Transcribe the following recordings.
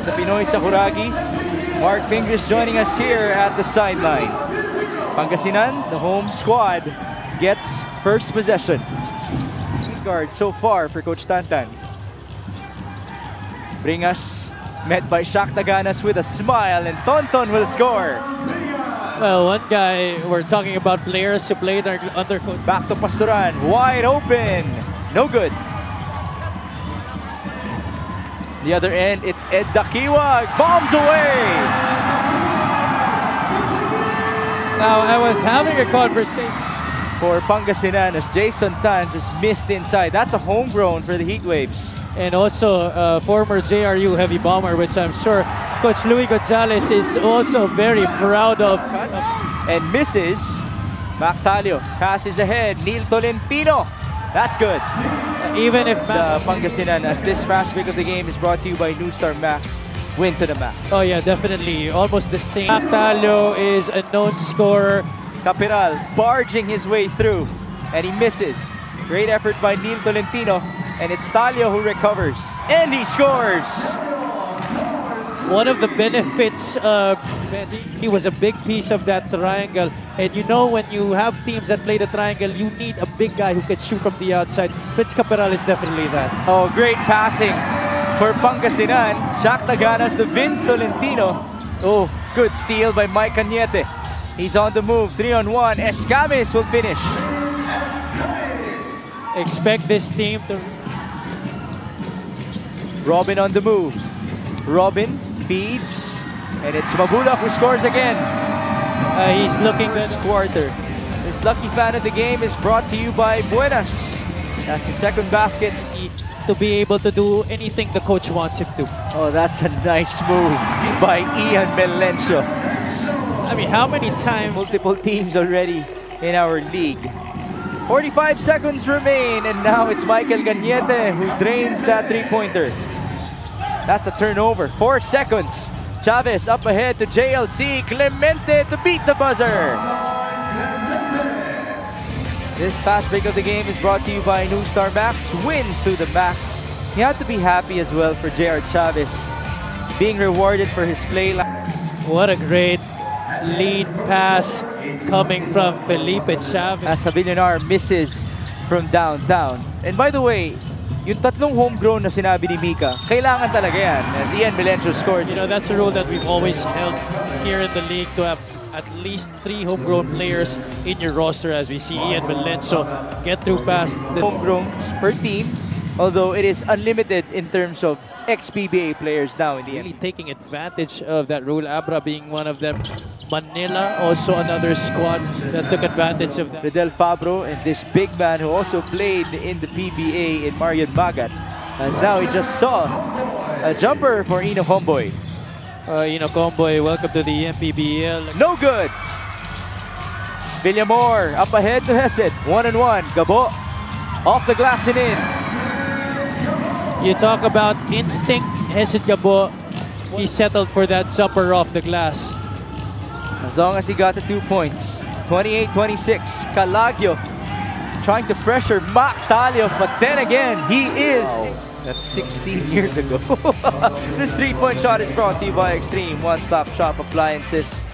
The Pinoy Sakuragi. Mark Fingers joining us here at the sideline. Pangasinan, the home squad, gets first possession. Guard so far for Coach Tantan. Bringas met by Shaq Taganas with a smile, and Tonton will score. Well, one guy, we're talking about players who played under coach. Back to Pastoran, wide open, no good. The other end, it's Ed Dakiwag, bombs away. Now, I was having a conversation For Pangasinan as Jason Tan just missed inside. That's a homegrown for the Heatwaves. and also former JRU heavy bomber, which I'm sure Coach Louis Gonzalez is also very proud of. Cuts and misses. Mactalio passes ahead. Neil Tolentino. That's good. Even if The Pangasinan, as this fast break of the game is brought to you by New Star Max. Win to the max. Oh yeah, definitely. Almost the same. Mactalio is a known scorer. Capiral barging his way through, and he misses. Great effort by Neil Tolentino, and it's Talio who recovers, and he scores. One of the benefits of he was a big piece of that triangle, and you know when you have teams that play the triangle, you need a big guy who can shoot from the outside. Vince Capiral is definitely that. Oh, great passing for Pangasinan. Jack Taganas to Vince Tolentino. Oh, good steal by Mike Cañete. He's on the move, 3-on-1. Escames will finish. Expect this team to... Robin on the move. Robin feeds, and it's Mabulak who scores again. he's looking This quarter. This lucky fan of the game is brought to you by Buenas. That's the second basket. to be able to do anything the coach wants him to. Oh, that's a nice move by Ian Melencio. I mean, how many times? Multiple teams already in our league. 45 seconds remain, and now it's Michael Cañete who drains that three-pointer. That's a turnover. 4 seconds. Chavez up ahead to JLC. Clemente to beat the buzzer. This fast break of the game is brought to you by New Star Max. Win to the max. You have to be happy as well for JR Chavez being rewarded for his play. What a great lead pass coming from Felipe Chavez. As Villonar misses from downtown. And by the way, yung tatlong homegrown na sinabi ni Mika, kailangan talaga yan as Ian Melencio scored. You know, that's a rule that we've always held here in the league, to have at least 3 homegrown players in your roster, as we see Ian Melencio get through past the Homegrowns per team, although it is unlimited in terms of ex-PBA players now in the really taking advantage of that rule. Abra being one of them. Manila, also another squad that took advantage of that. Fidel Fabro and this big man who also played in the PBA in Marion Magat, as now he just saw a jumper for Ino Homboy. Ino Comboy, welcome to the MPbl. No good! Villamor up ahead to Hesed. 1-on-1. Gabo off the glass and in. You talk about instinct. Hesed Gabo, he settled for that jumper off the glass. As long as he got the 2 points. 28-26. Calagio trying to pressure Mactalio, but then again, he is... That's 16 years ago. This three-point shot is brought to you by Extreme One-Stop Shop Appliances.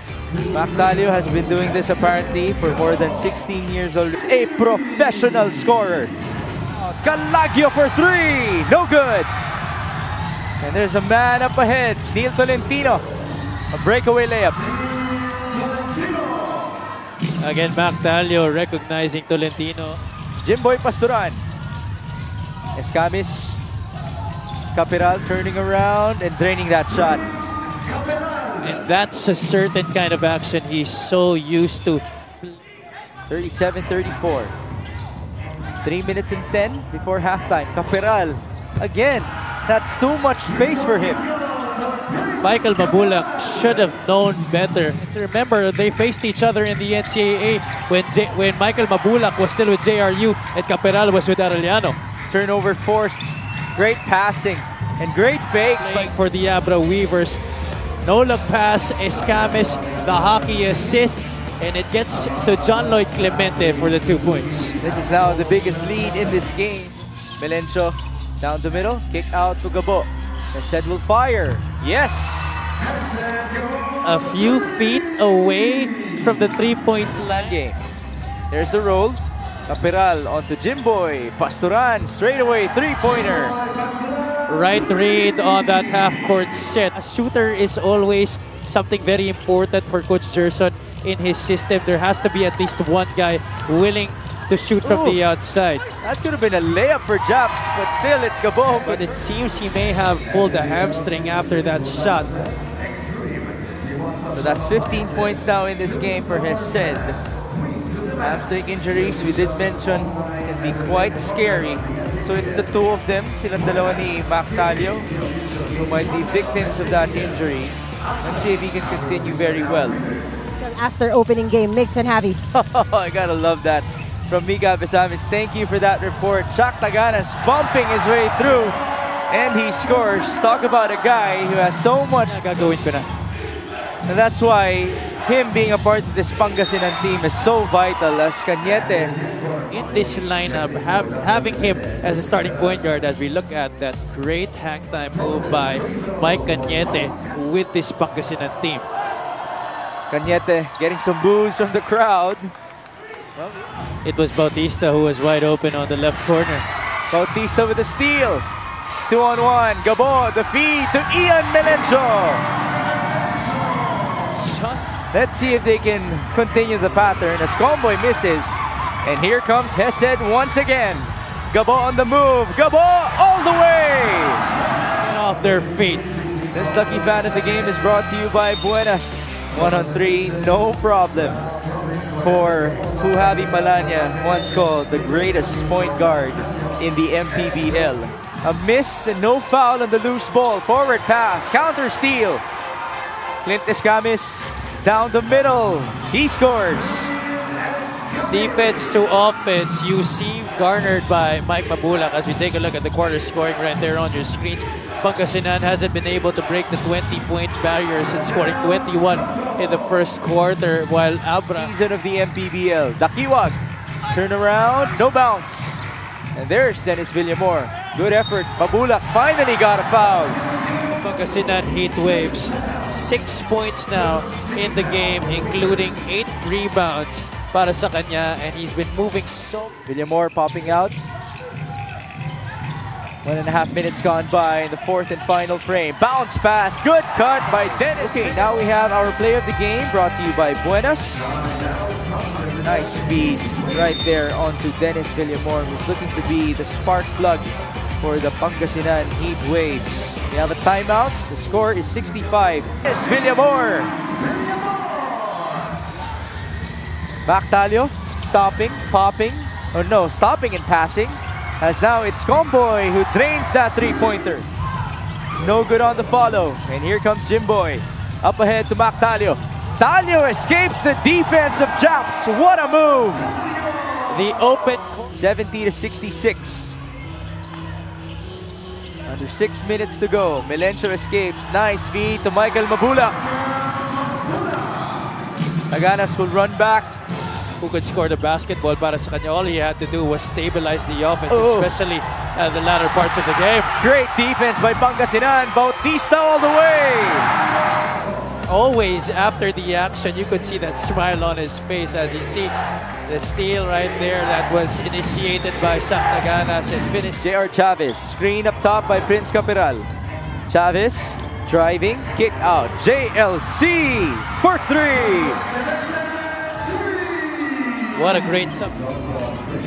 Mactalio has been doing this apparently for more than 16 years old. A professional scorer. Calagio for 3. No good. And there's a man up ahead. Neil Tolentino. A breakaway layup. Again, Mactalio recognizing Tolentino. Jimboy Pastoran. Escamis. Capiral turning around and draining that shot. And that's a certain kind of action he's so used to. 37-34. 3 minutes and 10 before halftime. Capiral, again, that's too much space for him. Michael Mabulak should have known better. Remember, they faced each other in the NCAA when Michael Mabulak was still with JRU and Capiral was with Arellano. Turnover forced. Great passing and great fakes For the Abra Weavers. No-look pass, Escames, the hockey assist, and it gets to John Lloyd Clemente for the 2 points. This is now the biggest lead in this game. Melencio down the middle, kick out to Gabo. Hesed will fire. Yes! A few feet away from the three-point line. Game. There's the roll. Caperal onto Jimboy. Pasturan straight away, three-pointer. Right read on that half-court set. A shooter is always something very important for Coach Gerson in his system. There has to be at least one guy willing to shoot from the outside. That could have been a layup for Japs, but still it's Gabo. But it seems he may have pulled a hamstring after that shot. So that's 15 points now in this game for Hesed. Hamstring injuries, we did mention, can be quite scary. So it's the two of them, silang dalawa ni Mac Talio, who might be victims of that injury. Let's see if he can continue very well. After opening game, mix and heavy. I gotta love that from Mika Besamis. Thank you for that report. Shaq Taganas bumping his way through, and he scores. Talk about a guy who has so much. Gagawin ko na. And that's why him being a part of this Pangasinan team is so vital, as Cañete in this lineup, having him as a starting point guard as we look at that great hang time move by Mike Cañete with this Pangasinan team. Cañete getting some boos from the crowd. It was Bautista who was wide open on the left corner. Bautista with a steal. 2-on-1. Gabo, the feed to Ian Melencio. Let's see if they can continue the pattern as Comboy misses. And here comes Hesed once again. Gabo on the move. Gabo all the way. Get off their feet. This lucky fan of the game is brought to you by Buenas. 1-on-3, no problem. For Fujavi Malanya, once called the greatest point guard in the MPbl. A miss and no foul on the loose ball. Forward pass, counter steal. Clint Escamis down the middle. He scores. Defense to offense, you see garnered by Mike Mabulak as we take a look at the quarter scoring right there on your screens. Pangasinan hasn't been able to break the 20-point barrier since scoring 21 in the first quarter, while Abra... Season of the MPbl. Dakiwag. Turn around, no bounce. And there's Dennis Villamor. Good effort. Mabulak finally got a foul. Pangasinan Heat Waves. 6 points now in the game, including 8 rebounds para sa kanya, and he's been moving so... Villamor popping out. 1.5 minutes gone by in the fourth and final frame. Bounce pass, good cut by Dennis. Okay, now we have our play of the game brought to you by Buenas. Nice feed right there onto Dennis Villamor, who's looking to be the spark plug for the Pangasinan Heat Waves. We have a timeout. The score is 65. Yes, Villamor. Mactalio stopping, popping. Oh no, stopping and passing. As now it's Comboy who drains that three-pointer. No good on the follow. And here comes Jimboy. Up ahead to Mactalio. Talio escapes the defense of Japs. What a move! The open 70-66. Under 6 minutes to go. Melencio escapes. Nice feed to Michael Mabula. Taganas will run back. Who could score the basketball para sa kanya. All he had to do was stabilize the offense, especially the latter parts of the game. Great defense by Pangasinan. Bautista all the way. Always after the action, you could see that smile on his face as you see the steal right there that was initiated by Shaq Taganas and finished. J.R. Chavez, screen up top by Prince Caperal. Chavez driving, kick out. JLC for three. What a great sub.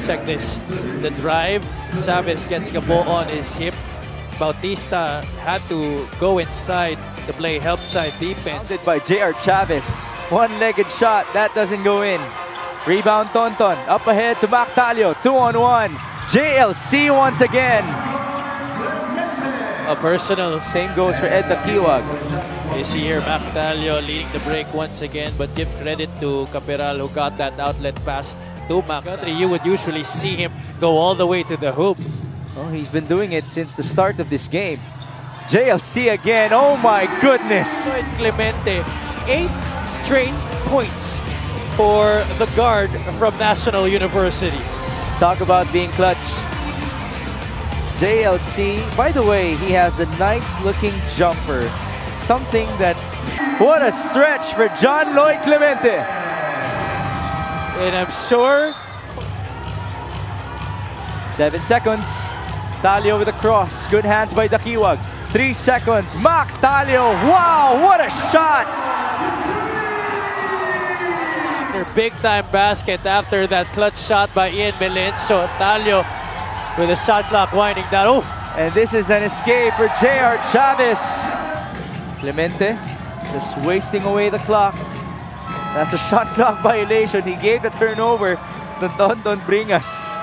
Check this. The drive. Chavez gets Gabo on his hip. Bautista had to go inside to play help side defense. By J.R. Chavez. One-legged shot. That doesn't go in. Rebound Tonton. Up ahead to Mactalio. 2-on-1. JLC once again. A personal. Same goes for Ed Dakiwag. You see here Mactalio leading the break once again, but give credit to Caperal who got that outlet pass to Mac. You would usually see him go all the way to the hoop. Oh, he's been doing it since the start of this game. JLC again. Oh my goodness. Clemente, 8 straight points for the guard from National University. Talk about being clutch. JLC. By the way, he has a nice looking jumper. Something that... What a stretch for John Lloyd Clemente. And I'm sure... 7 seconds. Talio with a cross. Good hands by Dakiwag. 3 seconds. Mac Talio. Wow, what a shot! Their big-time basket after that clutch shot by Ian Melin. So Talio with a shot clock winding down. Oh! And this is an escape for J.R. Chavez. Clemente just wasting away the clock. That's a shot clock violation. He gave the turnover to Don Bringas.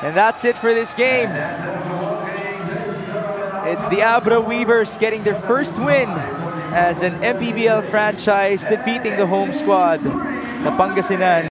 And that's it for this game. It's the Abra Weavers getting their first win as an MPbl franchise, defeating the home squad, the Pangasinan.